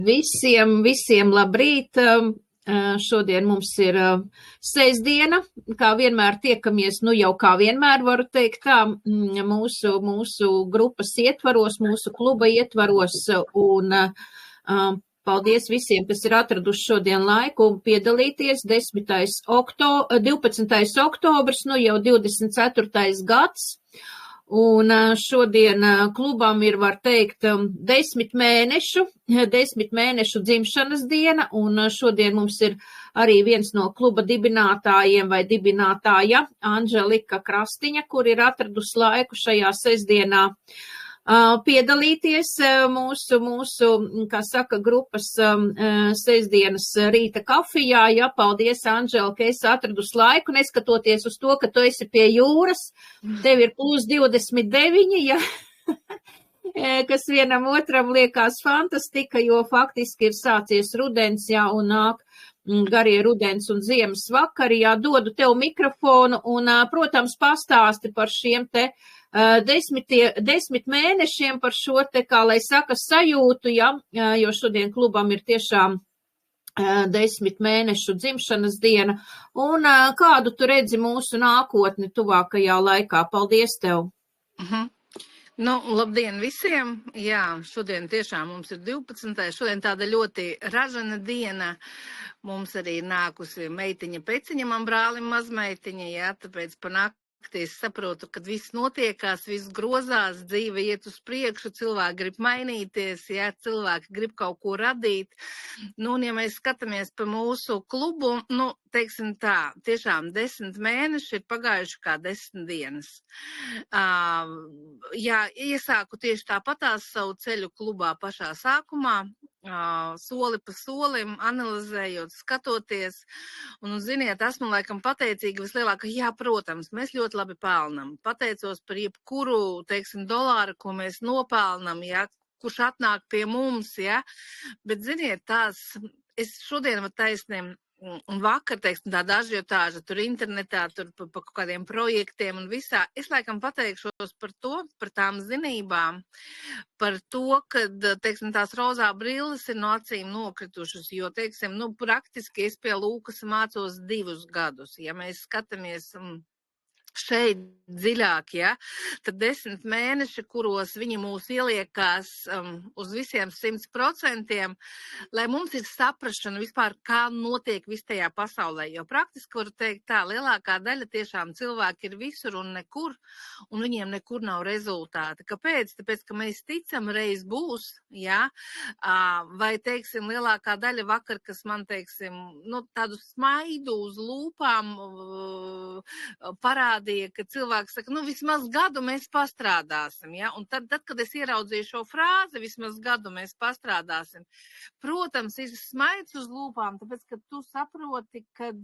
Visiem labrīt! Šodien mums ir sestdiena, kā vienmēr tiekamies, jau kā vienmēr varu teikt tā, mūsu grupas ietvaros, mūsu kluba ietvaros, un paldies visiem, kas ir atraduši šodien laiku piedalīties. 12. oktobrs, jau 24. gads. Un šodien klubam ir, var teikt, 10 mēnešu dzimšanas diena, un šodien mums ir arī viens no kluba dibinātājiem vai dibinātāja Anželika Krastiņa, kur ir atradusi laiku šajā sestdienā piedalīties mūsu, kā saka, grupas sestdienas rīta kafijā. Ja, paldies, Anžela, ka esi atradusi laiku, neskatoties uz to, ka tu esi pie jūras, tev ir +29, ja, kas vienam otram liekas fantastika, jo faktiski ir sācies rudens, jā, un nāk garie rudens un ziemas vakari, jā, dodu tev mikrofonu un, protams, pastāsti par šiem te 10 mēnešiem, par šo te, kā lai saka, sajūtu, ja, jo šodien klubam ir tiešām 10 mēnešu dzimšanas diena, un kādu tu redzi mūsu nākotni tuvākajā laikā. Paldies tev! Labdien visiem! Jā, šodien tiešām mums ir 12. Šodien tāda ļoti ražana diena. Mums arī ir nākusi meitiņa peciņa, man brālim mazmeitiņa, jā, tāpēc es saprotu, kad viss notiekās, viss grozās, dzīve iet uz priekšu, cilvēki grib mainīties, jā, cilvēki grib kaut ko radīt. Un ja mēs skatāmies pa mūsu klubu, teiksim tā, tiešām 10 mēneši ir pagājuši kā 10 dienas. Jā, iesāku tieši tāpatās savu ceļu klubā pašā sākumā, soli pa solim, analizējot, skatoties, un, ziniet, esmu laikam pateicīga vislielākā, jā, protams, mēs ļoti labi pelnam. Pateicos par jebkuru, teiksim, dolāru, ko mēs nopelnam, jā, kurš atnāk pie mums, jā, bet, ziniet, es šodien taisniem, un vakar, teiksim, tāda ažiotāža tur internetā, tur pa kaut kādiem projektiem un visā, es laikam pateikšos par to, par tām zinībām, par to, kad, teiksim, tās rozā brilles ir no acīm nokritušas, jo, teiksim, praktiski es pie Lūkas mācos 2 gadus. Ja mēs skatāmies šeit dziļāk, ja, tad 10 mēneši, kuros viņi mūs ieliekās uz visiem 100%, lai mums ir saprašana vispār, kā notiek viss tajā pasaulē, jo praktiski varu teikt tā, lielākā daļa tiešām cilvēki ir visur un nekur, un viņiem nekur nav rezultāti. Kāpēc? Tāpēc, ka mēs ticam, reiz būs, ja, vai, teiksim, lielākā daļa vakar, kas man, teiksim, tādu smaidu uz lūpām parāda, ka cilvēks saka, vismaz gadu mēs pastrādāsim, ja? Un tad, kad es ieraudzīju šo frāzi, vismaz gadu mēs pastrādāsim, protams, ir smaids uz lūpām, tāpēc, ka tu saproti, kad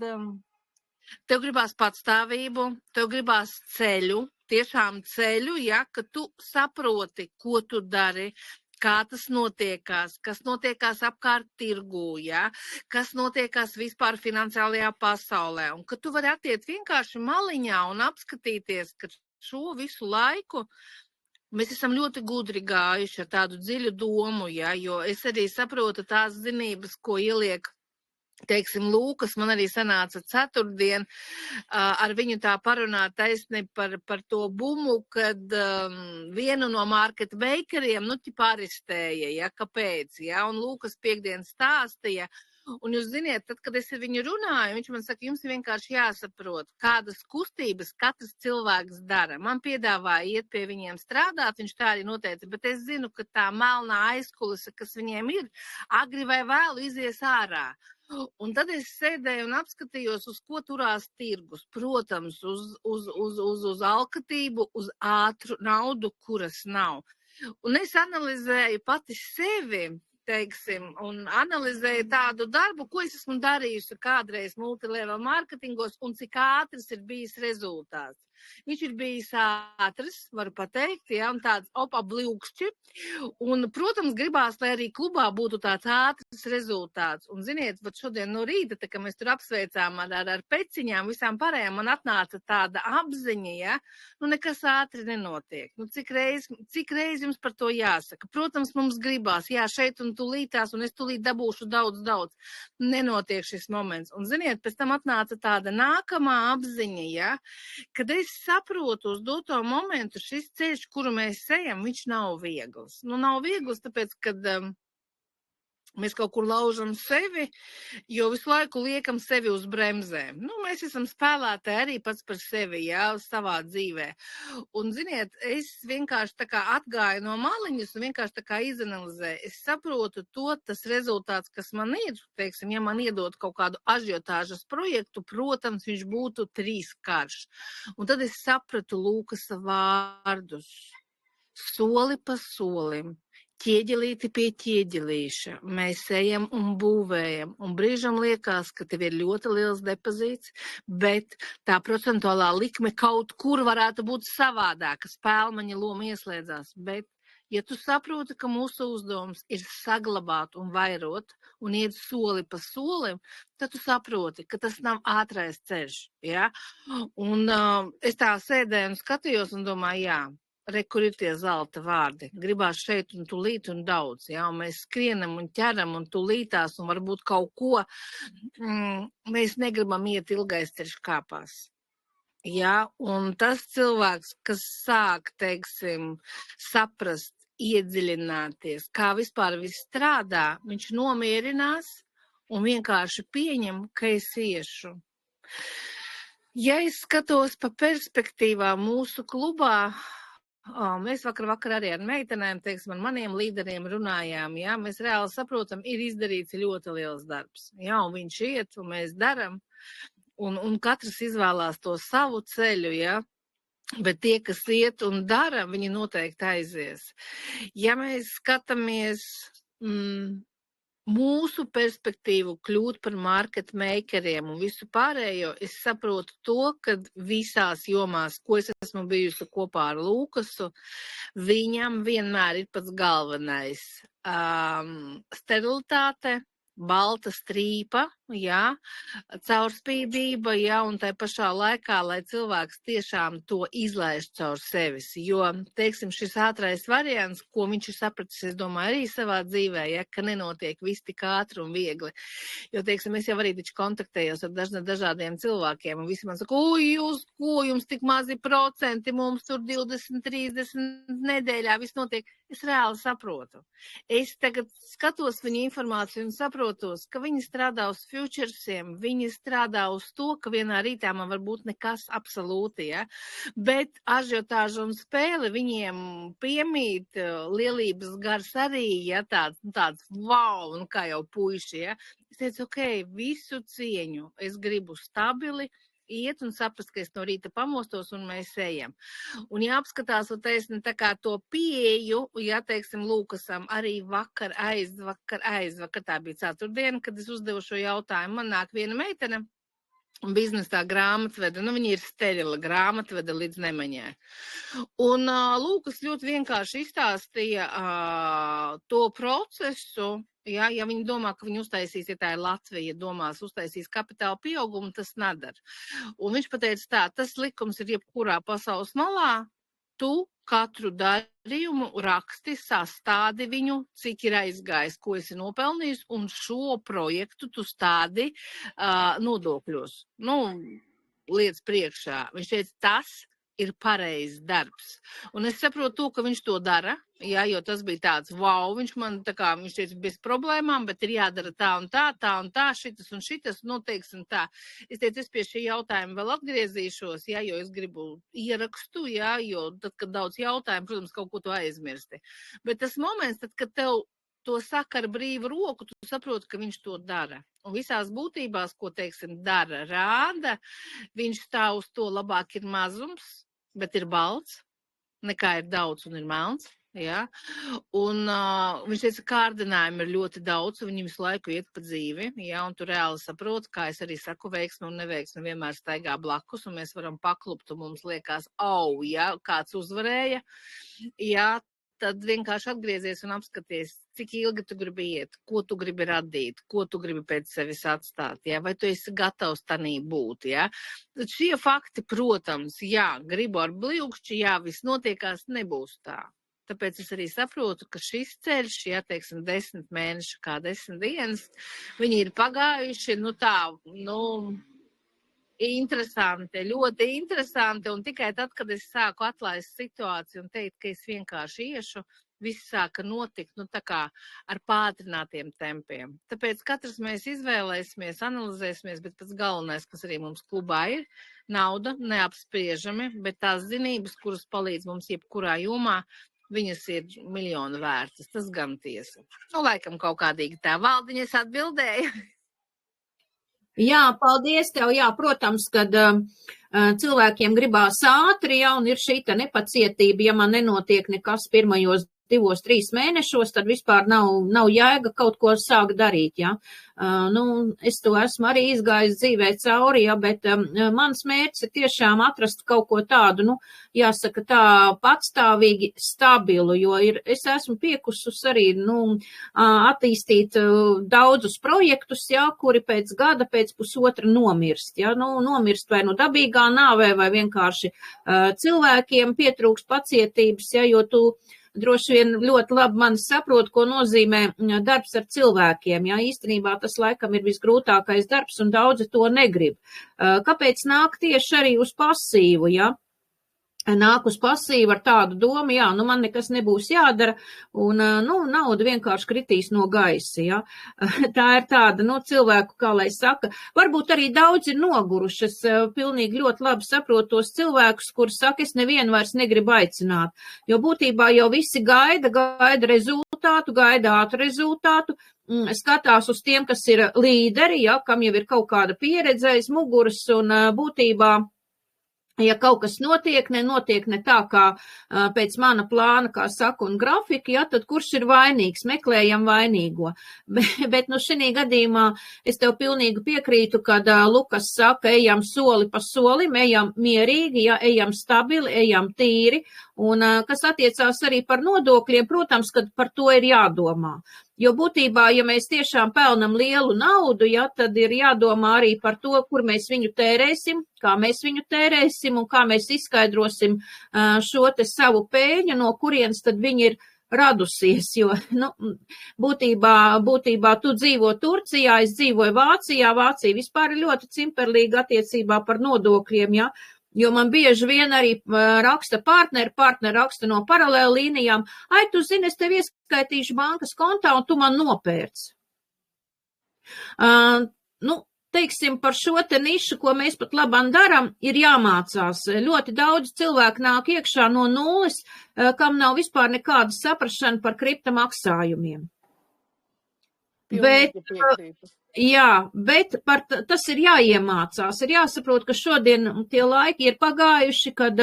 tev gribās patstāvību, tev gribās ceļu, tiešām ceļu, ja, ka tu saproti, ko tu dari, kā tas notiekās, kas notiekās apkārt tirgū, ja? Kas notiekās vispār finansiālajā pasaulē, un ka tu vari attiet vienkārši maliņā un apskatīties, ka šo visu laiku mēs esam ļoti gudri gājuši ar tādu dziļu domu, ja? Jo es arī saprotu tās zinības, ko ieliek, teiksim, Lūkas, man arī sanāca ceturtdien ar viņu tā parunāt taisni par to bumu, kad vienu no market makeriem, arestēja, ja, kāpēc, ja, un Lūkas piekdien stāstīja, un jūs ziniet, tad, kad es ar viņu runāju, viņš man saka, jums ir vienkārši jāsaprot, kādas kustības katrs cilvēks dara. Man piedāvāja iet pie viņiem strādāt, viņš tā arī noteica, bet es zinu, ka tā melnā aizkulise, kas viņiem ir, agri vai vēlu izies ārā. Un tad es sēdēju un apskatījos, uz ko turās tirgus. Protams, uz alkatību, uz ātru naudu, kuras nav. Un es analizēju pati sevi, teiksim, un analizēju tādu darbu, ko es esmu darījusi kādreiz multilevel mārketingos un cik ātrs ir bijis rezultāts. Viņš ir bijis ātrs, varu pateikt, ja, un tāds bļūkšķi. Un, protams, gribās, lai arī klubā būtu tāds ātrs rezultāts. Un, ziniet, vat šodien no rīta, tā, ka mēs tur apsveicām ar peciņām, visām pārējām, man atnāca tāda apziņa, ja, nu nekas ātri nenotiek. Nu, cik reiz jums par to jāsaka? Protams, mums gribās, jā, šeit un tūlītās, un es tūlīt dabūšu daudz. Nenotiek šis moments. Un, ziniet, pēc tam atnāca tāda nākamā apziņa, ja, kad es saprotu uz doto momentu šis ceļš, kuru mēs ejam, viņš nav viegls. Nu, nav viegls, tāpēc, kad mēs kaut kur laužam sevi, jo visu laiku liekam sevi uz bremzēm. Nu, mēs esam spēlētāji arī pats par sevi, jā, savā dzīvē. Un, ziniet, es vienkārši tā kā atgāju no maliņas un vienkārši tā kā izanalizēju. Es saprotu tas rezultāts, kas man ir, teiksim, ja man iedod kaut kādu ažiotāžas projektu, protams, viņš būtu 3 karš. Un tad es sapratu Lūkasa vārdus. Soli pa solim. Ķieģelīti pie ķieģelīša. Mēs ejam un būvējam, un brīžam liekas, ka tev ir ļoti liels depozīts, bet tā procentuālā likme kaut kur varētu būt savādāka. Spēlmaņa loma ieslēdzās, bet, ja tu saproti, ka mūsu uzdevums ir saglabāt un vairot un iet soli pa solim, tad tu saproti, ka tas nav ātrais ceļš, ja? Un es tā sēdēju un skatījos un domāju, jā, kur ir tie zelta vārdi. Gribās šeit un tūlīt un daudz, ja? Un mēs skrienam un ķeram un tūlītās un varbūt kaut ko mēs negribam iet ilgais ceļš kāpās. Ja? Un tas cilvēks, kas sāk, teiksim, saprast, iedziļināties, kā vispār viss strādā, viņš nomierinās un vienkārši pieņem, ka es iešu. Ja es skatos pa perspektīvām mūsu klubā, mēs vakar arī ar meitenēm, teiksim, ar maniem līderiem runājām, jā, mēs reāli saprotam, ir izdarīts ļoti liels darbs, jā, un viņš iet, un mēs daram, un katrs izvēlās to savu ceļu, jā, bet tie, kas iet un dara, viņi noteikti aizies. Ja mēs skatāmies mūsu perspektīvu kļūt par market makeriem un visu pārējo, es saprotu to, ka visās jomās, ko es esmu bijusi kopā ar Lūkasu, viņam vienmēr ir pats galvenais sterilitāte, balta strīpa, jā, caurspīdība, jā, un tai pašā laikā, lai cilvēks tiešām to izlaiž caur sevis, jo, teiksim, šis ātrais variants, ko viņš ir sapratis, es domāju, arī savā dzīvē, ja, ka nenotiek viss tik ātri un viegli, jo, teiksim, es jau arī taču kontaktējos ar dažādiem cilvēkiem, un visi man saka, jums tik mazi procenti, mums tur 20, 30 nedēļā viss notiek, es reāli saprotu. Es tagad skatos viņu informāciju un saprotos, ka viņi strādā uz futuresiem, viņi strādā uz to, ka vienā rītā man var būt nekas absolūti, ja? Bet ažiotāža un spēle viņiem piemīt lielības gars arī, ja, tāds wow, un kā jau puiši, ja? Es teicu, ok, visu cieņu, es gribu stabili, iet un saprast, ka es no rīta pamostos un mēs ejam. Un jāapskatās, un taisni tā kā to pieeju, ja, teiksim, Lūkasam arī vakar, tā bija ceturtdiena, kad es uzdevu šo jautājumu, man nāk viena meitene, biznesā grāmatveda, nu viņa ir sterila grāmatveda līdz nemaņai. Un Lūkas ļoti vienkārši izstāstīja to procesu, ja viņi domā, ka viņi uztaisīs, ja tā ir Latvija, domās uztaisīs kapitāla pieaugumu, tas nedara. Un viņš pateica tā, tas likums ir jebkurā pasaules malā, tu katru darījumu raksti, sastādi viņu, cik ir aizgājis, ko esi nopelnījis, un šo projektu tu stādi nodokļos. Nu, lietas priekšā. Viņš teica, tas ir pareizs darbs. Un es saprotu to, ka viņš to dara, jā, jo tas bija tāds, wow, viņš teica, bez problēmām, bet ir jādara tā un tā, šitas un šitas, noteiksim tā. Es teicu, es pie šī jautājuma vēl atgriezīšos, jā, jo es gribu ierakstu, jā, jo tad, kad daudz jautājumu, protams, kaut ko tu aizmirsti. Bet tas moments, tad, kad tev to saka ar brīvu roku, tu saproti, ka viņš to dara. Un visās būtībās, ko, teiksim, dara, rāda, viņš tā uz to labāk ir mazums, bet ir balts, nekā ir daudz un ir melns. Ja? Un viņš teica, ka kārdinājumi ir ļoti daudz, un viņi visu laiku iet pa dzīvi, ja? Un tu reāli saproti, kā es arī saku, veiksme un neveiksme vienmēr staigā blakus, un mēs varam paklupt, un mums liekas, ja kāds uzvarēja, ja, tad vienkārši atgriezies un apskaties, cik ilgi tu gribi iet, ko tu gribi radīt, ko tu gribi pēc sevis atstāt, ja? Vai tu esi gatavs tanī būt. Ja? Tad šie fakti, protams, gribu ar bļūkšķi, viss notiekās, nebūs tā. Tāpēc es arī saprotu, ka šis ceļš, teiksim, 10 mēneši kā 10 dienas, viņi ir pagājuši, interesanti, ļoti interesanti, un tikai tad, kad es sāku atlaist situāciju un teikt, ka es vienkārši iešu, viss sāka notikt, tā kā ar pātrinātiem tempiem. Tāpēc katrs mēs izvēlēsimies, analizēsimies, bet pats galvenais, kas arī mums klubā ir, nauda, neapspriežami, bet tās zinības, kuras palīdz mums jebkurā jomā, viņas ir miljonu vērtas, tas gan tiesa. Laikam kaut kādīgi tā Valdiņas atbildēja. Jā, paldies tev. Jā, protams, kad cilvēkiem gribās ātri, un ir šī nepacietība, ja man nenotiek nekas pirmajos 2-3 mēnešos, tad vispār nav jēga kaut ko sākt darīt, ja. Es to esmu arī izgājis dzīvē cauri, ja, bet mans mērķis ir tiešām atrast kaut ko tādu, jāsaka tā patstāvīgi stabilu, jo es esmu piekusus arī, attīstīt daudzus projektus, ja, kuri pēc gada, pēc pusotra nomirst, ja, nomirst vai dabīgā nāvē, vai vienkārši cilvēkiem pietrūks pacietības, ja, jo tu droši vien ļoti labi mani saprot, ko nozīmē darbs ar cilvēkiem. Ja? Īstenībā tas laikam ir visgrūtākais darbs un daudzi to negrib. Kāpēc nāk tieši arī uz pasīvu? Ja? Nāk uz pasīvu ar tādu domu, man nekas nebūs jādara, un, nauda vienkārši kritīs no gaisa, ja. Tā ir tāda, cilvēku, kā lai saka, varbūt arī daudz ir noguruši, es pilnīgi ļoti labi saprotu tos cilvēkus, kuri saka, es nevienu vairs negribu aicināt, jo būtībā jau visi gaida rezultātu, gaida ātru rezultātu, skatās uz tiem, kas ir līderi, ja, kam jau ir kaut kāda pieredze aiz muguras, un būtībā ja kaut kas nenotiek ne tā, kā pēc mana plāna, kā saka, un grafika, ja, tad kurš ir vainīgs? Meklējam vainīgo. Bet šī gadījumā es tev pilnīgi piekrītu, kad Lukas saka, ejam soli pa solim, ejam mierīgi, ja, ejam stabili, ejam tīri, un kas attiecās arī par nodokļiem, protams, kad par to ir jādomā. Jo būtībā, ja mēs tiešām pelnam lielu naudu, ja, tad ir jādomā arī par to, kur mēs viņu tērēsim, kā mēs viņu tērēsim un kā mēs izskaidrosim šo te savu pēļņu, no kurienes tad viņi ir radusies, jo, būtībā tu dzīvo Turcijā, es dzīvoju Vācijā, Vācija vispār ir ļoti cimperlīga attiecībā par nodokļiem, ja. Jo man bieži vien arī raksta partneri raksta no paralēlu līnijām, tu zini, es tev ieskaitīšu bankas kontā un tu man nopērc. Teiksim, par šo te nišu, ko mēs pat labam daram, ir jāmācās. Ļoti daudz cilvēku nāk iekšā no nulles, kam nav vispār nekāda saprašana par kriptomaksājumiem. Bet tas ir jāiemācās, ir jāsaprot, ka šodien tie laiki ir pagājuši, kad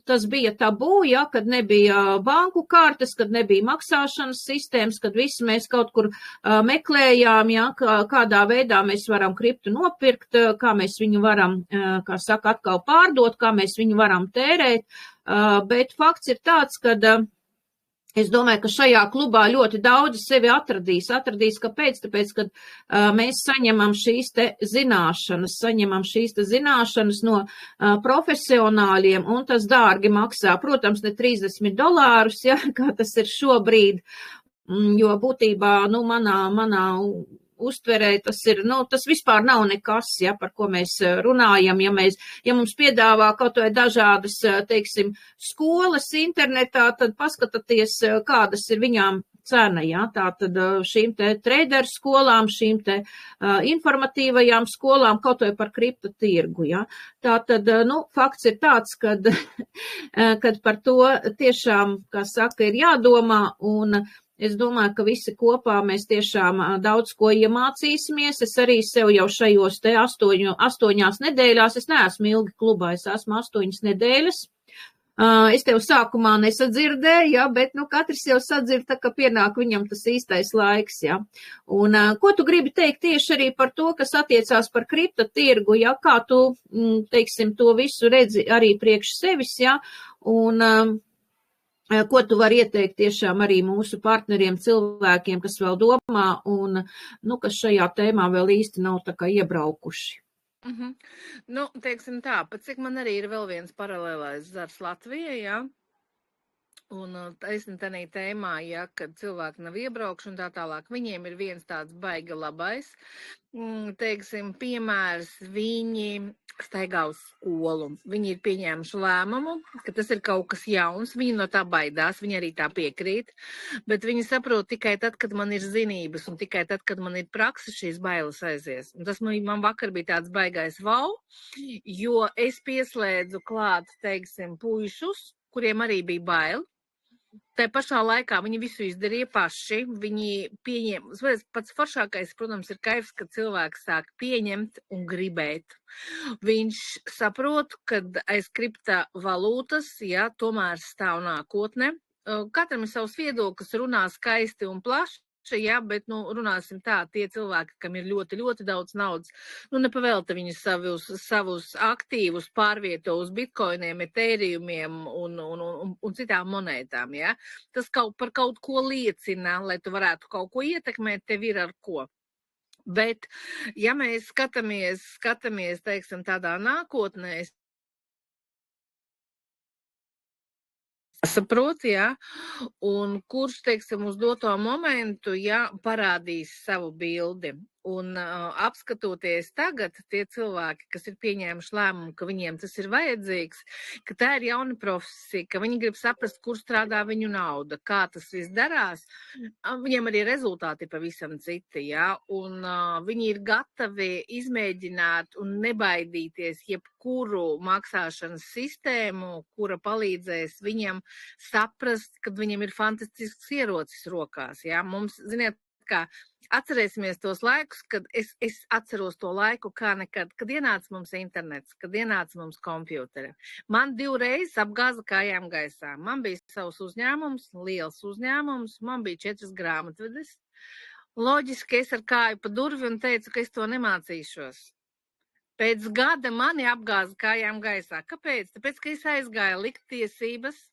tas bija tabū, ja, kad nebija banku kartes, kad nebija maksāšanas sistēmas, kad visi mēs kaut kur meklējām, ja, kādā veidā mēs varam kriptu nopirkt, kā mēs viņu varam, kā saka, atkal pārdot, kā mēs viņu varam tērēt, bet fakts ir tāds, kad es domāju, ka šajā klubā ļoti daudzi sevi atradīs, kāpēc? Tāpēc, kad mēs saņemam šīs te zināšanas no profesionāļiem, un tas dārgi maksā, protams, ne $30, ja, kā tas ir šobrīd, jo būtībā, manā uztverē tas ir, tas vispār nav nekas, ja, par ko mēs runājam, ja mums piedāvā kaut vai dažādas, teiksim, skolas internetā, tad paskatieties, kādas ir viņām cena, ja, tātad šīm te traderu skolām, šīm te informatīvajām skolām, kaut vai par kripto tirgu, ja. Tātad, fakts ir tāds, kad par to tiešām, kā saka, ir jādomā, un es domāju, ka visi kopā mēs tiešām daudz ko iemācīsimies. Es arī sev jau šajos te 8 nedēļās, es neesmu ilgi klubā, es esmu 8 nedēļas. Es tev sākumā nesadzirdēju, ja, bet, katrs jau sadzird, tā, ka pienāk viņam tas īstais laiks, ja. Un, ko tu gribi teikt tieši arī par to, kas attiecās par kriptotirgu, ja, kā tu, teiksim, to visu redzi arī priekš sevis, ja, un, ko tu vari ieteikt tiešām arī mūsu partneriem, cilvēkiem, kas vēl domā un, kas šajā tēmā vēl īsti nav tā kā iebraukuši? Nu, teiksim tā, pat cik man arī ir vēl viens paralēlais zars Latvijai, ja? Un taisni tādā tēmā, ja, kad cilvēki nav iebraukši un tā tālāk, viņiem ir viens tāds baiga labais, teiksim, piemērs, viņi staigā uz skolu. Viņi ir pieņēmuši lēmumu, ka tas ir kaut kas jauns, viņi no tā baidās, viņi arī tā piekrīt, bet viņi saprot tikai tad, kad man ir zinības un tikai tad, kad man ir praksa, šīs bailes aizies. Un tas man vakar bija tāds baigais vau, jo es pieslēdzu klāt, teiksim, puišus, kuriem arī bija bail. Tā pašā laikā viņi visu izdarīja paši, viņi pieņēma, pats foršākais, protams, ir kaifs, kad cilvēks sāk pieņemt un gribēt. Viņš saprot, ka aiz kriptovalūtas, ja, tomēr stāv nākotne. Katram ir savs viedoklis, runā skaisti un plaši. Ja, bet, runāsim tā, tie cilvēki, kam ir ļoti, ļoti daudz naudas, nepavelta viņi savus aktīvus pārvieto uz bitkoiniem, etērijumiem un citām monētām, ja. Tas par kaut ko liecina, lai tu varētu kaut ko ietekmēt, tev ir ar ko. Bet, ja mēs skatāmies, teiksim, tādā nākotnē, saprot, ja, un kurš, teiksim, uz doto momentu, ja, parādīs savu bildi. Un apskatoties tagad, tie cilvēki, kas ir pieņēmuši lēmumu, ka viņiem tas ir vajadzīgs, ka tā ir jauna profesija, ka viņi grib saprast, kur strādā viņu nauda, kā tas viss darās, viņiem arī rezultāti pavisam citi, ja, un viņi ir gatavi izmēģināt un nebaidīties jebkuru maksāšanas sistēmu, kura palīdzēs viņam saprast, ka viņam ir fantastisks ierocis rokās, ja, mums, ziniet, kā atcerēsimies tos laikus, kad es atceros to laiku kā nekad, kad ienāca mums internets, kad ienāca mums kompjuteri. Man 2 reizes apgāza kājām gaisā. Man bija savs uzņēmums, liels uzņēmums, man bija 4 grāmatvedes. Loģiski es ar kāju pa durvi un teicu, ka es to nemācīšos. Pēc gada mani apgāza kājām gaisā. Kāpēc? Tāpēc, ka es aizgāju likt tiesības.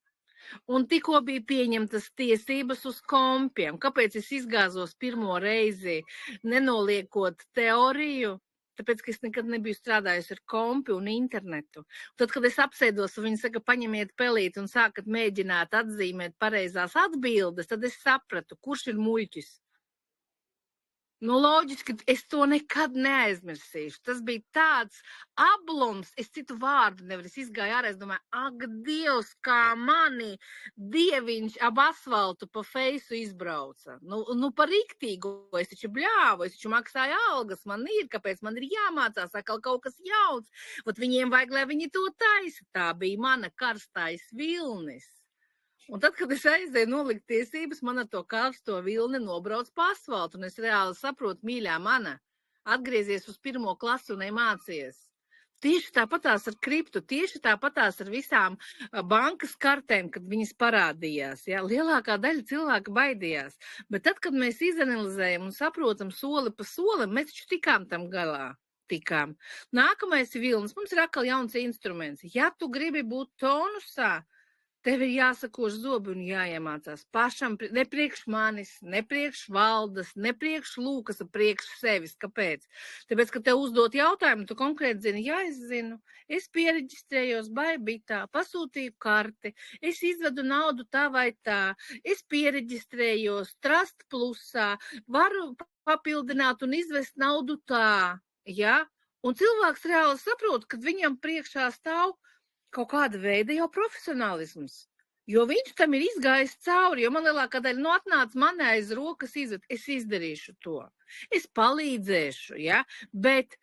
Un tikko bija pieņemtas tiesības uz kompiem. Kāpēc es izgāzos pirmo reizi, nenoliekot teoriju? Tāpēc, ka es nekad nebiju strādājusi ar kompi un internetu. Un tad, kad es apsēdos, un viņi saka, paņemiet pelīti un sākat mēģināt atzīmēt pareizās atbildes, tad es sapratu, kurš ir muļķis. Loģiski, es to nekad neaizmirsīšu. Tas bija tāds ablums, es citu vārdu nevaru, es izgāju ārā, es domāju, ak, Dievs, kā mani dieviņš ap asfaltu pa feisu izbrauca. Par riktīgu, es taču bļāvu, es taču maksāju algas, man ir, kāpēc man ir jāmācās atkal kaut kas jauns. Ot viņiem vajag, lai viņi to taisa. Tā bija mana karstais vilnis. Un tad, kad es aizēju nolikt tiesības, man ar to karsto vilni nobrauc pa asfaltu, un es reāli saprotu, mīļā mana, atgriezies uz 1. klasi un nemācies. Tieši tāpatās ar kriptu, tieši tāpatās ar visām bankas kartēm, kad viņas parādījās. Ja? Lielākā daļa cilvēku baidījās. Bet tad, kad mēs izanalizējam un saprotam soli pa solim, mēs taču tikām tam galā. Nākamais vilnis, mums ir atkal jauns instruments. Ja tu gribi būt tonusā, tev ir jāsakož zobi un jāiemācās pašam, ne priekš manis, ne priekš valdes, ne priekš Lūkas, priekš sevis. Kāpēc? Tāpēc, ka tev uzdot jautājumu, tu konkrēti zini, jā, es zinu, es piereģistrējos Bybitā, pasūtīju karti, es izvedu naudu tā vai tā, es piereģistrējos Trust Plusā, varu papildināt un izvest naudu tā, ja? Un cilvēks reāli saprot, kad viņam priekšā stāv kaut kāda veida jau profesionālisms, jo viņš tam ir izgājis cauri, jo man lielākā daļa atnāca mani aiz rokas izved, es izdarīšu to, es palīdzēšu, ja, bet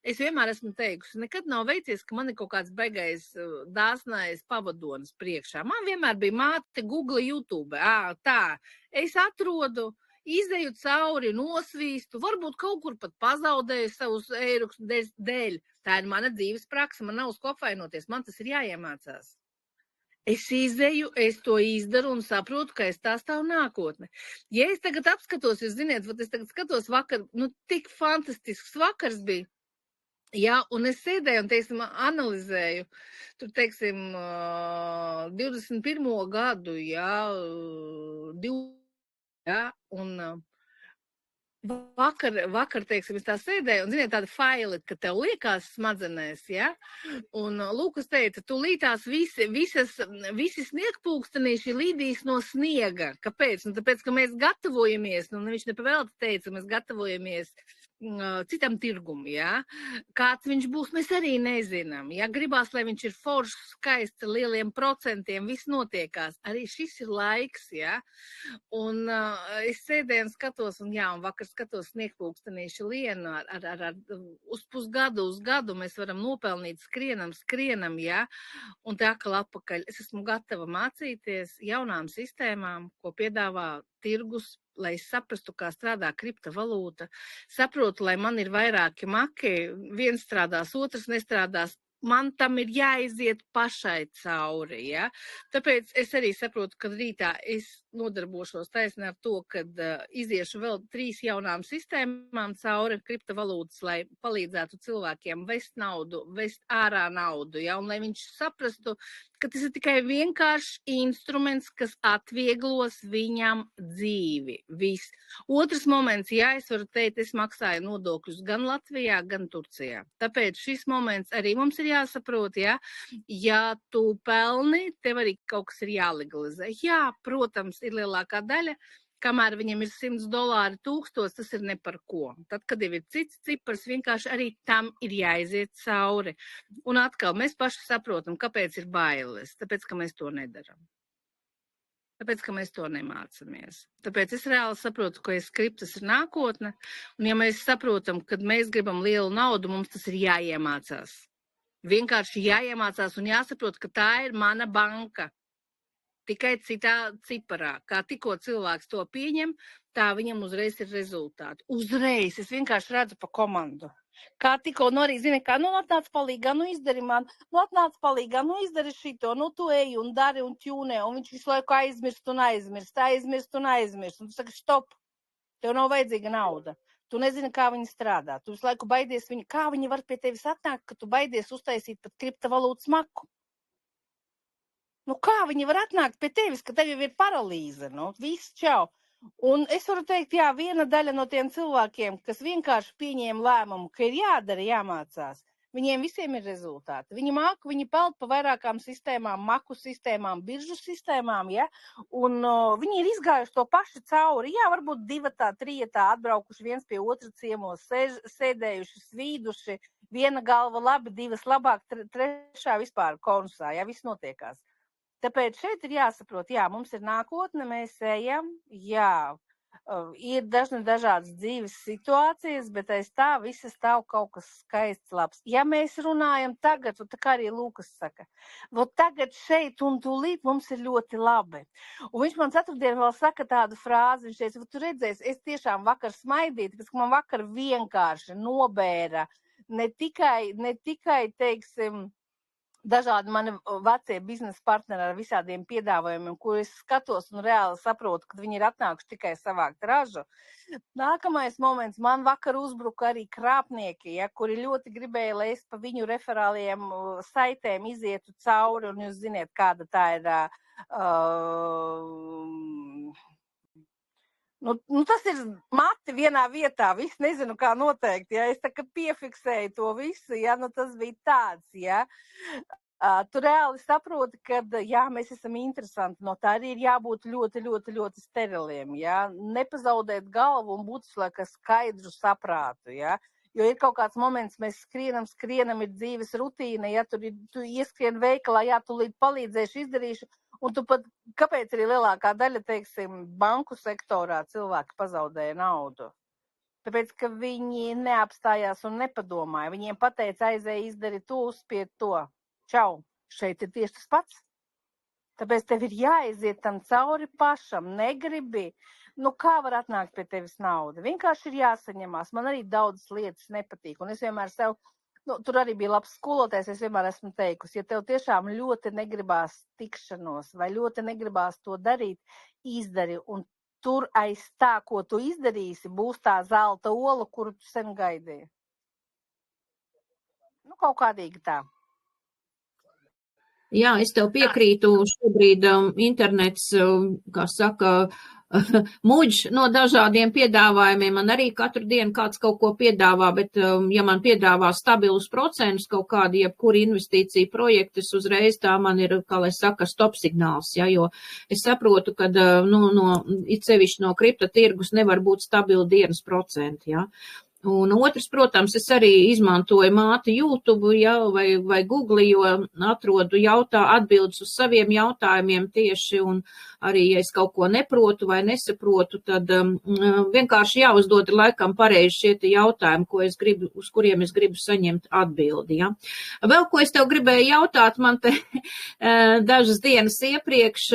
es vienmēr esmu teikusi, nekad nav veicies, ka man ir kaut kāds beigais dāsnais pavadonis priekšā, man vienmēr bija māte Google, YouTube, tā, es atrodu, izdeju cauri, nosvīstu, varbūt kaut kur pat pazaudēju savus eirus dēļ. Tā ir mana dzīves praksa, man nav uz ko apvainoties, man tas ir jāiemācās. Es izēju, es to izdaru un saprotu, ka es tā stāvu nākotne. Ja es tagad apskatos, jūs ziniet, es tagad skatos vakar, tik fantastisks vakars bija. Jā, un es sēdēju un, teiksim, analizēju, tur, teiksim, 21. gadu, jā, un vakar, teiksim, es tā sēdēju, un, ziniet, tāda faili, ka tev liekas smadzenēs, ja? Un Lukas teica, tūlītās visi sniegpulkstenīši lidīs no sniega. Kāpēc? Tāpēc, ka mēs gatavojamies, viņš nepavēlti teica, mēs gatavojamies citam tirgumu, ja? Kāds viņš būs, mēs arī nezinām. Ja gribās, lai viņš ir foršs, skaists, ar lieliem procentiem, viss notiekās. Arī šis ir laiks, ja? Un es sēdēju un skatos, un vakar skatos sniegpulkstenīšu lienu uz pusgadu, uz gadu mēs varam nopelnīt skrienam, ja? Un tā kā atpakaļ. Es esmu gatava mācīties jaunām sistēmām, ko piedāvā tirgus, lai es saprastu, kā strādā kriptovalūta, saprotu, lai man ir vairāki maki, viens strādās, otrs nestrādās. Man tam ir jāiziet pašai cauri, ja? Tāpēc es arī saprotu, ka rītā es nodarbošos taisni ar to, kad iziešu vēl 3 jaunām sistēmām cauri kriptovalūtas, lai palīdzētu cilvēkiem vest naudu, vest ārā naudu, ja? Un lai viņš saprastu, ka tas ir tikai vienkāršs instruments, kas atvieglos viņam dzīvi. Viss. Otrs moments, es varu teikt, es maksāju nodokļus gan Latvijā, gan Turcijā. Tāpēc šis moments arī mums ir jāsaprot, ja tu pelni, tev arī kaut kas ir jālegalizē. Jā, protams, ir lielākā daļa, kamēr viņam ir $100, 1000, tas ir ne par ko. Tad, kad jau ir cits cipars, vienkārši arī tam ir jāiziet cauri. Un atkal, mēs paši saprotam, kāpēc ir bailes. Tāpēc, ka mēs to nedaram. Tāpēc, ka mēs to nemācamies. Tāpēc es reāli saprotu, ka kriptas ir nākotne. Un ja mēs saprotam, kad mēs gribam lielu naudu, mums tas ir jāiemācās. Vienkārši jāiemācās un jāsaprot, ka tā ir mana banka. Tikai citā ciparā. Kā tikko cilvēks to pieņem, tā viņam uzreiz ir rezultāti. Uzreiz. Es vienkārši redzu pa komandu. Kā tikko, arī zini, kā, atnāc palīgā, izdari man, atnāc palīgā, izdari šito, tu ej un dari un ķūnē, un viņš visu laiku aizmirst. Un tu saki, stop, tev nav vajadzīga nauda. Tu nezini, kā viņi strādā. Tu visu laiku baidies viņu, kā viņi var pie tevis atnākt, ka tu baidies uztaisīt pat kriptovalūtas maku. Kā viņi var atnākt pie tevis, ka tev jau ir paralīze, viss čau. Un es varu teikt, viena daļa no tiem cilvēkiem, kas vienkārši pieņēma lēmumu, ka ir jādara, jāmācās, viņiem visiem ir rezultāti. Viņi peld pa vairākām sistēmām, maku sistēmām, biržu sistēmām, un viņi ir izgājuši to paši cauri. Varbūt 2, 3 atbraukuši viens pie otra ciemos, sēdējuši, svīduši, viena galva labi, 2 labāk, 3 vispār konusā, viss notiekās. Tāpēc šeit ir jāsaprot, mums ir nākotne, mēs ejam, ir dažādas dzīves situācijas, bet aiz tā visa stāv kaut kas skaists, labs. Ja mēs runājam tagad, tā kā arī Lukas saka, tagad šeit un tūlīt mums ir ļoti labi. Un viņš man ceturtdien vēl saka tādu frāzi, viņš teica, tu redzēsi, es tiešām vakar smaidīju, tāpēc, ka man vakar vienkārši nobēra ne tikai, teiksim, dažādi mani vecie biznesa partneri ar visādiem piedāvājumiem, ko es skatos un reāli saprotu, ka viņi ir atnākuši tikai savākt ražu. Nākamais moments, man vakar uzbruka arī krāpnieki, kuri ļoti gribēja, lai es pa viņu referāliem saitēm izietu cauri, un jūs ziniet, kāda tā ir. Tas ir mati vienā vietā, viss nezinu, kā noteikt, es tā kā piefiksēju to visu, tas bija tāds, Tu reāli saproti, ka, mēs esam interesanti, no tā arī ir jābūt ļoti, ļoti, ļoti steriliem, nepazaudēt galvu un būt skaidru saprātu, Jo ir kaut kāds moments, mēs skrienam, ir dzīves rutīna, tu ieskrien veikalā, tūlīt palīdzēšu, izdarīšu, un tu pat, kāpēc arī lielākā daļa, teiksim, banku sektorā cilvēki pazaudēja naudu? Tāpēc, ka viņi neapstājās un nepadomāja. Viņiem pateica, aizēja, izdari to, uzspied to. Čau, šeit ir tieši tas pats. Tāpēc tev ir jāiziet tam cauri pašam, negribi. Kā var atnākt pie tevis nauda? Vienkārši ir jāsaņemās. Man arī daudzas lietas nepatīk. Un es vienmēr sev Nu, tur arī bija labs skolotājs, es vienmēr esmu teikusi, ja tev tiešām ļoti negribās tikšanos vai ļoti negribās to darīt, izdari, un tur aiz tā, ko tu izdarīsi, būs tā zelta ola, kuru tu sen gaidīji. Nu, kaut kādīgi tā. Jā, es tev piekrītu, šobrīd internets, kā saka, muģ no dažādiem piedāvājumiem. Man arī katru dienu kāds kaut ko piedāvā, bet ja man piedāvā stabilus procentus kaut kādi, jebkuri investīcija projekti, uzreiz tā man ir, kā lai saka, stop signāls, ja, jo es saprotu, ka, it sevišķi no kripto tirgus nevar būt stabili dienas procenti, ja. Un otrs, protams, es arī izmantoju māti YouTube, ja, vai Google, jo atrodu atbildes uz saviem jautājumiem tieši, un arī, ja es kaut ko neprotu vai nesaprotu, tad vienkārši jāuzdod laikam pareizi šie jautājumi, uz kuriem es gribu saņemt atbildi. Ja. Vēl, ko es tev gribēju jautāt, man te dažas dienas iepriekš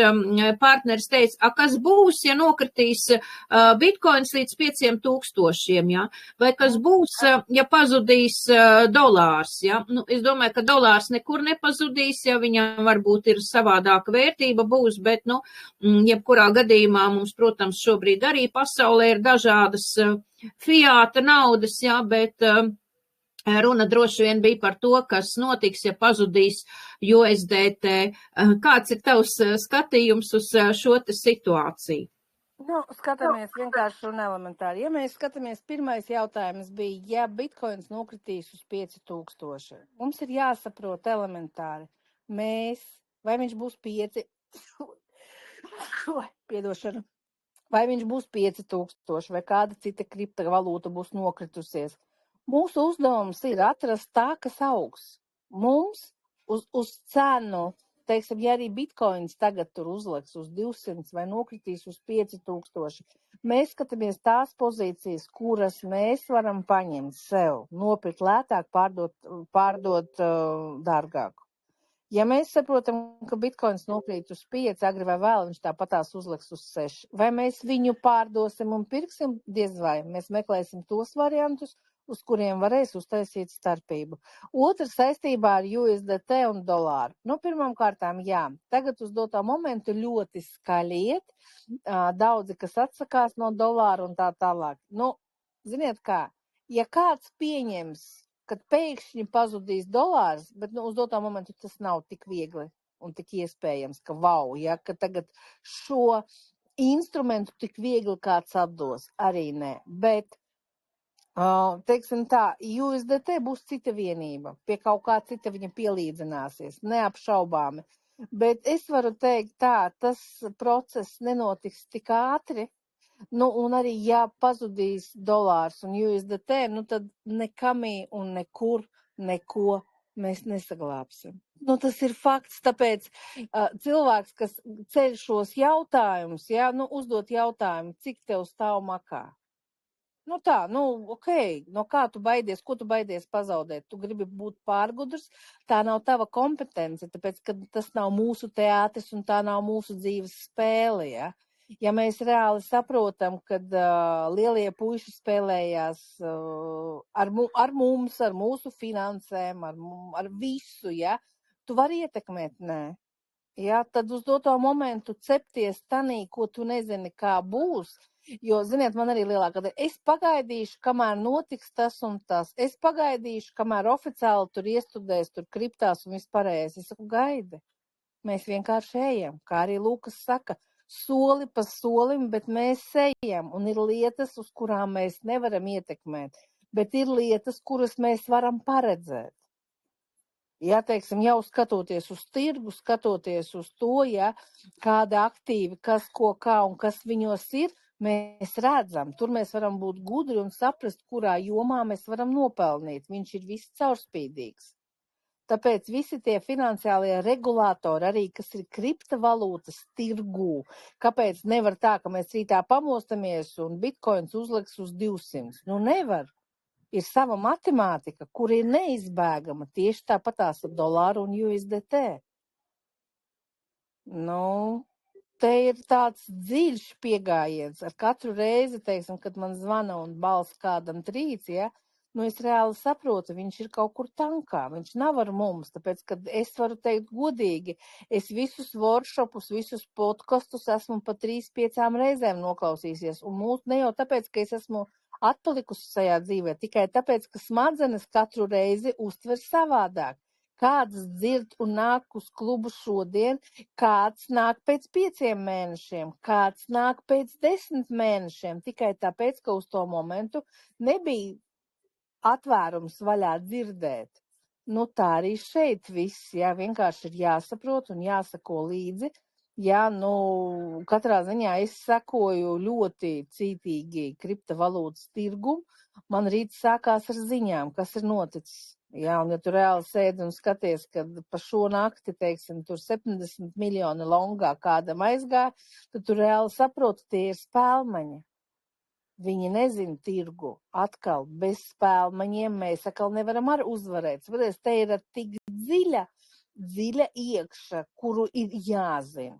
partneris teica, kas būs, ja nokritīs bitkoins līdz 5000, ja? Vai kas būs, ja pazudīs dolārs, ja? Nu, es domāju, ka dolārs nekur nepazudīs, ja viņam varbūt ir savādāka vērtība būs, bet, nu, jebkurā gadījumā mums, protams, šobrīd arī pasaulē ir dažādas fiāta naudas, ja, bet runa droši vien bija par to, kas notiks, ja pazudīs USDT. Kāds ir tavs skatījums uz šo te situāciju? Nu, skatāmies vienkārši un elementāri. Ja mēs skatāmies, pirmais jautājums bija, ja bitkoins nokritīs uz 5000, mums ir jāsaprot elementāri. Vai viņš būs 5, piedošana, vai viņš būs 5000, vai kāda cita kriptovalūta būs nokritusies. Mūsu uzdevums ir atrast tā, kas augs. Mums uz cenu, teiksim, ja arī bitkoins tagad tur uzliks uz 200 vai nokritīs uz 5000, mēs skatāmies tās pozīcijas, kuras mēs varam paņemt sev, nopirkt lētāk, pārdot dārgāk. Ja mēs saprotam, ka bitkoins nokrīt uz 5, agri vai vēl, viņš tāpatās uzliks uz 6, vai mēs viņu pārdosim un pirksim, diez vai, mēs meklēsim tos variantus, uz kuriem varēs uztaisīt starpību. Otrs saistībā ar USDT un dolāru. Nu, pirmām kārtām, jā, tagad uz dotā momentu ļoti skaļi iet, daudzi, kas atsakās no dolāra un tā tālāk. Nu, ziniet kā, ja kāds pieņems, kad pēkšņi pazudīs dolārs, bet, nu, uz dotā momentu tas nav tik viegli un tik iespējams, ka vau, ja, ka tagad šo instrumentu tik viegli kāds atdos, arī nē, bet teiksim tā, USDT būs cita vienība, pie kaut kā cita viņa pielīdzināsies, neapšaubāmi. Bet es varu teikt tā, tas process nenotiks tik ātri, nu, un arī, ja pazudīs dolārs un USDT, nu, tad nekamī un nekur neko mēs nesaglābsim. Nu, tas ir fakts, tāpēc cilvēks, kas ceļ šos jautājumus, ja, nu, uzdot jautājumu, cik tev stāv makā. Nu tā, nu, ok, no kā tu baidies, ko tu baidies pazaudēt? Tu gribi būt pārgudrs, tā nav tava kompetence, tāpēc, ka tas nav mūsu teātris un tā nav mūsu dzīves spēle, ja? Ja mēs reāli saprotam, kad lielie puiši spēlējās ar mums, ar mūsu finansēm, ar visu, ja? Tu vari ietekmēt, nē. Ja, tad uz doto momentu cepties tanī, ko tu nezini, kā būs. Jo, ziniet, man arī lielākā daļa, es pagaidīšu, kamēr notiks tas un tas. Es pagaidīšu, kamēr oficiāli tur iestudēs, tur kriptās un vispārējais. Es saku, gaidi. Mēs vienkārši ejam, kā arī Lukas saka, soli pa solim, bet mēs ejam. Un ir lietas, uz kurām mēs nevaram ietekmēt, bet ir lietas, kuras mēs varam paredzēt. Ja, teiksim, jau skatoties uz tirgu, skatoties uz to, ja, kāda aktīvi, kas, ko, kā un kas viņos ir, mēs redzam. Tur mēs varam būt gudri un saprast, kurā jomā mēs varam nopelnīt. Viņš ir viss caurspīdīgs. Tāpēc visi tie finansiālie regulātori, arī, kas ir kriptovalūtas tirgū, kāpēc nevar tā, ka mēs rītā pamostamies un bitkoins uzliks uz 200? Nu, nevar. Ir sava matemātika, kur ir neizbēgama tieši tāpatās ar dolāru un USDT. Nu, te ir tāds dziļš piegājiens. Ar katru reizi, teiksim, kad man zvana un balss kādam trīc, ja, Nu, es reāli saprotu, viņš ir kaut kur tankā, viņš nav ar mums, tāpēc, ka es varu teikt godīgi, es visus workshopus, visus podkastus esmu pa 3-5 reizēm noklausīsies, un ne jau tāpēc, ka es esmu atpalikusi šajā dzīvē, tikai tāpēc, ka smadzenes katru reizi uztver savādāk. Kāds dzird un nāk uz klubu šodien, kāds nāk pēc 5 mēnešiem, kāds nāk pēc 10 mēnešiem, tikai tāpēc, ka uz to momentu nebija atvērums vaļā dzirdēt. Nu, tā arī šeit viss, jā, vienkārši ir jāsaprot un jāsako līdzi. Jā, nu, katrā ziņā es sekoju ļoti cītīgi kriptovalūtas tirgumu. Man rīt sākās ar ziņām, kas ir noticis. Jā, un ja tu reāli sēdi un skaties, kad pa šo nakti, teiksim, tur 70 miljoni longā kādam aizgāja, tad tu reāli saproti, tie ir spēlmaņi. Viņi nezina tirgu. Atkal bez spēlmaņiem mēs atkal nevaram arī uzvarēt. Saproties, te ir tik dziļa iekša, kuru ir jāzina.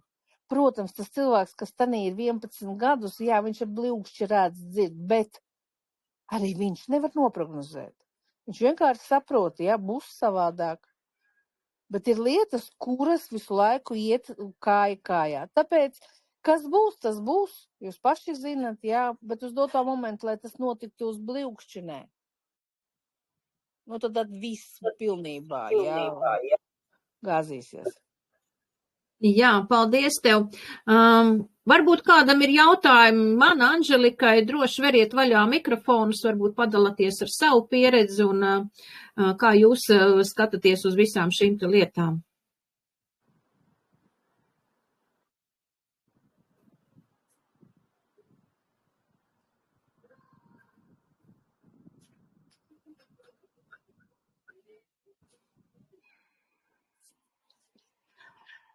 Protams, tas cilvēks, kas tanī ir 11 gadus, jā, viņš ir bļūkšķi redz dzird, bet arī viņš nevar noprognozēt. Viņš vienkārši saprot, jā, būs savādāk. Bet ir lietas, kuras visu laiku iet kāja kājā. Tāpēc kas būs, tas būs. Jūs paši zinat, jā, bet uz doto momentu, lai tas notiktu uz bļūkšķinē. Nu, tad viss pilnībā, jā, gāzīsies. Jā, paldies tev. Varbūt kādam ir jautājumi man, Anželikai, droši veriet vaļā mikrofonus, varbūt padalāties ar savu pieredzi un kā jūs skatāties uz visām šīm lietām.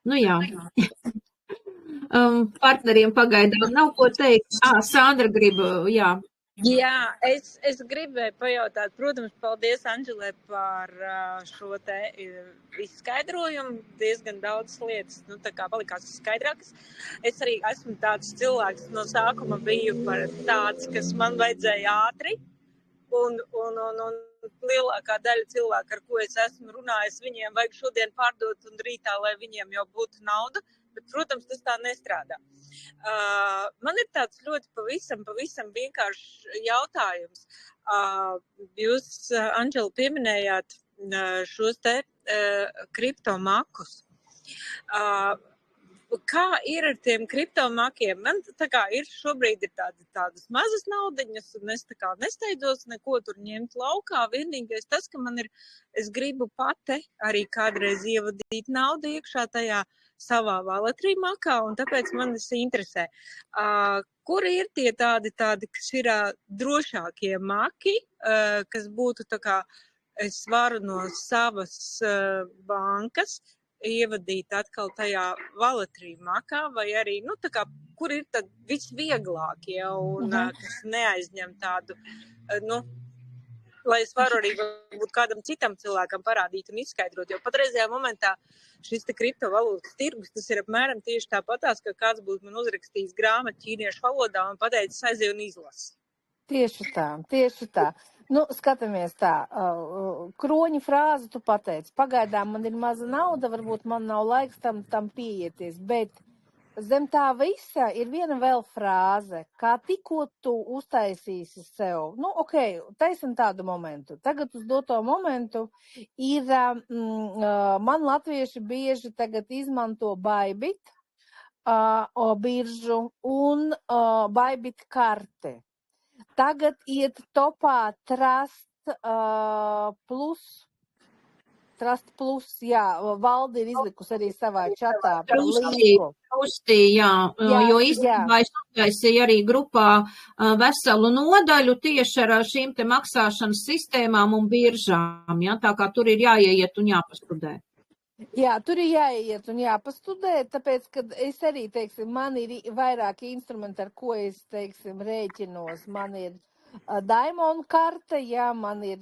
Nu jā. Partneriem pagaidām nav ko teikt. Sandra grib, jā. Jā, es gribēju pajautāt, protams, paldies Anželē par šo te izskaidrojumu. Diezgan daudz lietas, nu, tā kā palikās skaidrākas. Es arī esmu tāds cilvēks, no sākuma biju par tāds, kas man vajadzēja ātri. Un lielākā daļa cilvēku, ar ko es esmu runājis, viņiem vajag šodien pārdot un rītā, lai viņiem jau būtu nauda. Bet, protams, tas tā nestrādā. Man ir tāds ļoti pavisam vienkāršs jautājums. Jūs, Anžela, pieminējāt šos te kriptomakus. Kā ir ar tiem kriptomakiem? Man tā kā ir šobrīd ir tādas mazas naudiņas, un es tā kā nesteidzos neko tur ņemt laukā. Vienīgais tas, ka man ir, es gribu pati arī kādreiz ievadīt naudu iekšā tajā savā Walletrī makā, un tāpēc man tas interesē. Kur ir tie tādi, kas ir drošākie maki, kas būtu tā kā es varu no savas bankas ievadīt atkal tajā Walletrī makā, vai arī, nu, tā kā, kur ir tad visvieglākie un kas neaizņem tādu, nu, lai es varu arī būt kādam citam cilvēkam parādīt un izskaidrot, jo patreizajā momentā šis te kriptovalūtas tirgus, tas ir apmēram tieši tāpatās, ka kāds būtu man uzrakstījis grāmatu ķīniešu valodā un pateicis aiziet un izlasi. Tieši tā. Nu, skatāmies tā, kroņa frāzi tu pateici, pagaidām man ir maza nauda, varbūt man nav laiks tam pieieties, bet zem tā visa ir viena vēl frāze, kā tikko tu uztaisīsi sev, nu, taisim tādu momentu, tagad uz doto momentu ir, man latvieši bieži tagad izmanto Bybit, biržu un Bybit karte. Tagad iet topā Trust Plus, jā, Valdi ir izlikusi arī savā čatā par linku. Trustī, jā, jo īstenībā es uztaisīju arī grupā veselu nodaļu tieši ar šīm te maksāšanas sistēmām un biržām, jā, tā kā tur ir jāieiet un jāpastudē. Jā, tur ir jāiet un jāpastudē, tāpēc, ka es arī, teiksim, man ir vairāki instrumenti, ar ko es, teiksim, rēķinos. Man ir Diamond karte, jā, man ir,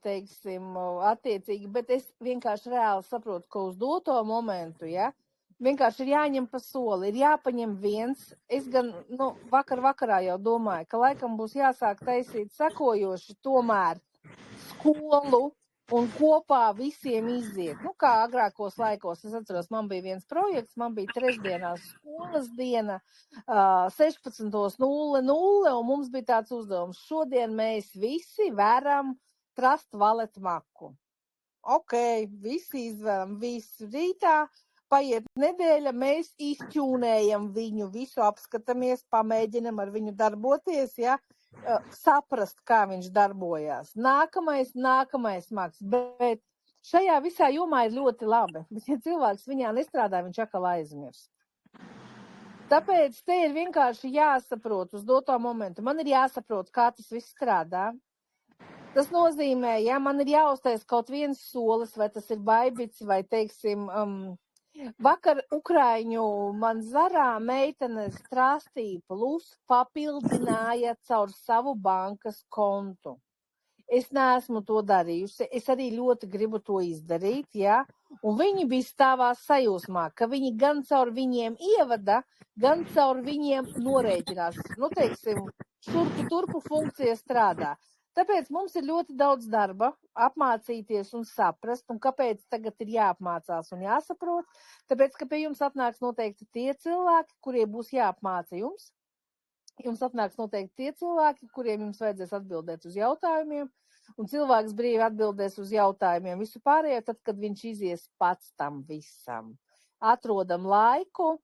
teiksim, attiecīgi, bet es vienkārši reāli saprotu, ka uz doto momentu, jā, vienkārši ir jāņem pa soli, ir jāpaņem viens. Es gan, nu, vakarā jau domāju, ka laikam būs jāsāk taisīt sekojoši tomēr. skolu un kopā visiem iziet. Nu, kā agrākos laikos, es atceros, man bija viens projekts, man bija trešdienās skolas diena, 16:00, un mums bija tāds uzdevums. Šodien mēs visi varam Trust Wallet maku. Ok, visi izvēlam, visu rītā, paiet nedēļa, mēs izķūnējam viņu, visu apskatāmies, pamēģinam ar viņu darboties, ja, saprast, kā viņš darbojās. Nākamais maks, bet šajā visā jomā ir ļoti labi. Bet, ja cilvēks viņā nestrādā, viņš atkal aizmirst. Tāpēc te ir vienkārši jāsaprot uz doto momentu. Man ir jāsaprot, kā tas viss strādā. Tas nozīmē, ja man ir jāuztais kaut viens solis, vai tas ir Bybits, vai, teiksim, vakar Ukraiņu man zarā meitene Trustī Plus papildināja caur savu bankas kontu. Es neesmu to darījusi, es arī ļoti gribu to izdarīt, ja? Un viņi bija stāvā sajūsmā, ka viņi gan caur viņiem ievada, gan caur viņiem norēķinās. Nu, teiksim, šurpu turpu funkcija strādā. Tāpēc mums ir ļoti daudz darba apmācīties un saprast, un kāpēc tagad ir jāapmācās un jāsaprot, tāpēc, ka pie jums atnāks noteikti tie cilvēki, kuriem būs jāapmāca jums. Jums atnāks noteikti tie cilvēki, kuriem jums vajadzēs atbildēt uz jautājumiem, un cilvēks brīvi atbildēs uz jautājumiem visu pārējo, tad, kad viņš izies pats tam visam. Atrodam laiku,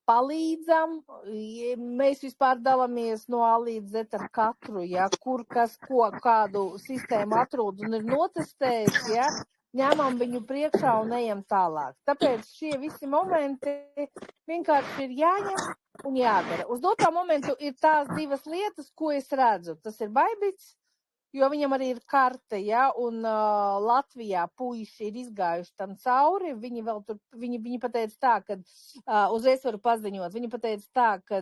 palīdzam, mēs vispār dalāmies no A līdz Z ar katru, ja, kur kas, ko, kādu sistēmu atrod un ir notestējis, ja, ņemam viņu priekšā un ejam tālāk. Tāpēc šie visi momenti vienkārši ir jāņem un jādara. Uz dotā momentu ir tās divas lietas, ko es redzu. Tas ir Bybits, jo viņam arī ir karte, ja, un Latvijā puiši ir izgājuši tam cauri. Viņi vēl tur, viņi pateica tā, ka uzreiz varu paziņot, viņi pateica tā, ka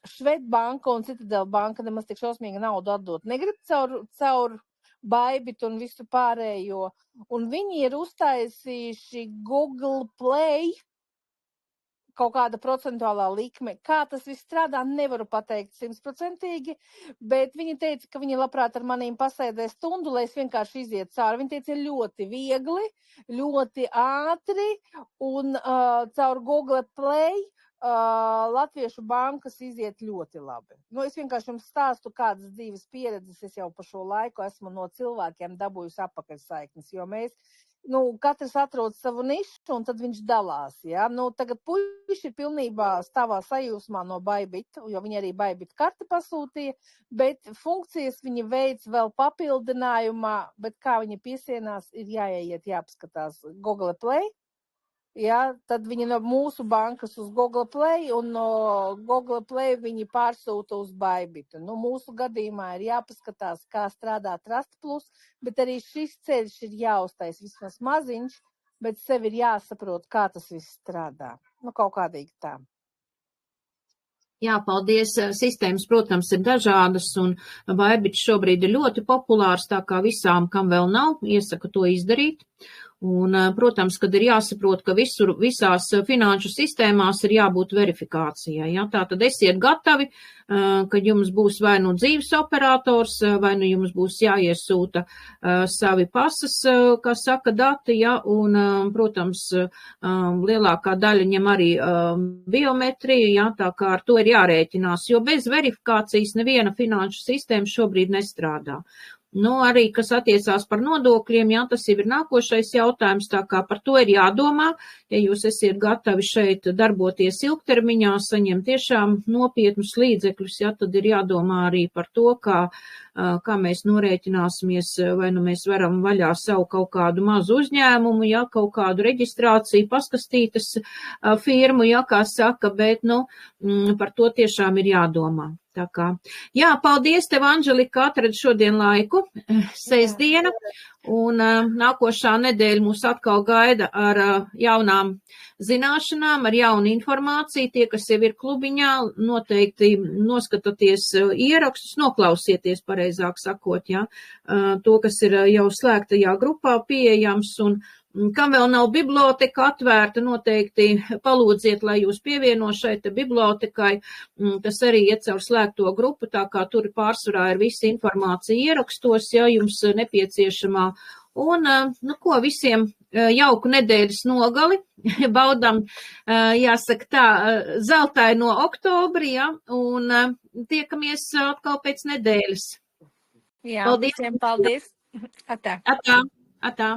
Švedbanka un Citadel banka nemaz tik šausmīgi naudu atdot negrib caur Bybit un visu pārējo. Un viņi ir uztaisījuši Google Play kaut kāda procentuālā likme. Kā tas viss strādā, nevaru pateikt 100%, bet viņi teica, ka viņi labprāt ar manīm pasēdē stundu, lai es vienkārši iziet cauri. Viņi teica, ir ļoti viegli, ļoti ātri un caur Google Play Latviešu bankas iziet ļoti labi. Nu, es vienkārši jums stāstu, kādas dzīves pieredzes es jau pa šo laiku esmu no cilvēkiem dabūjusi apakaļsaiknes, jo mēs, katrs atrod savu nišu un tad viņš dalās, ja. Tagad puiši ir pilnībā stāvā sajūsmā no Bybit, jo viņi arī Bybit karti pasūtīja, bet funkcijas viņi veids vēl papildinājumā, bet kā viņi piesienās, ir jāiet, jāapskatās Google Play. Ja, tad viņi no mūsu bankas uz Google Play un no Google Play viņi pārsūta uz Bybit. Mūsu gadījumā ir jāpaskatās, kā strādā Trust Plus, bet arī šis ceļš ir jāuztais vismaz maziņš, bet sev ir jāsaprot, kā tas viss strādā. Kaut kādīgi tā. Jā, paldies. Sistēmas, protams, ir dažādas un Bybit šobrīd ir ļoti populārs, tā kā visām, kam vēl nav, iesaku to izdarīt. Un, protams, kad ir jāsaprot, ka visās finanšu sistēmās ir jābūt verifikācijai. Ja? Tātad esiet gatavi, kad jums būs vai nu dzīves operators, vai nu jums būs jāiesūta savi pasas, kā saka, dati, ja? Un, protams, lielākā daļa ņem arī biometriju, ja? Tā kā ar to ir jārēķinās, jo bez verifikācijas neviena finanšu sistēma šobrīd nestrādā. Arī, kas attiecās par nodokļiem, jā, tas jau ir nākošais jautājums, tā kā par to ir jādomā, ja jūs esiet gatavi šeit darboties ilgtermiņā, saņemt tiešām nopietnus līdzekļus, jā, tad ir jādomā arī par to, kā mēs norēķināsimies, vai nu mēs varam vaļā savu kaut kādu mazu uzņēmumu, jā, kaut kādu reģistrāciju, paskastītas firmu, jā, kā saka, bet, par to tiešām ir jādomā. Tā kā, jā, paldies tev, Anželika, atradi šodien laiku, sestdiena, un nākošā nedēļa mūs atkal gaida ar jaunām zināšanām, ar jaunu informāciju. Tie, kas jau ir klubiņā, noteikti noskatoties ierakstus, noklausieties, pareizāk sakot, jā, to, kas ir jau slēgtajā grupā pieejams, un Kam vēl nav biblioteka atvērta, noteikti palūdziet, lai jūs pievieno šai te bibliotekai, kas arī iet caur slēgto grupu, tā kā tur pārsvarā ir visa informācija ierakstos, ja jums nepieciešamā. Un, nu ko, visiem jauku nedēļas nogali, baudam, jāsaka tā, zeltaino oktobri, ja, un tiekamies atkal pēc nedēļas. Jā, Paldies. visiem paldies. Atā. Atā. Atā.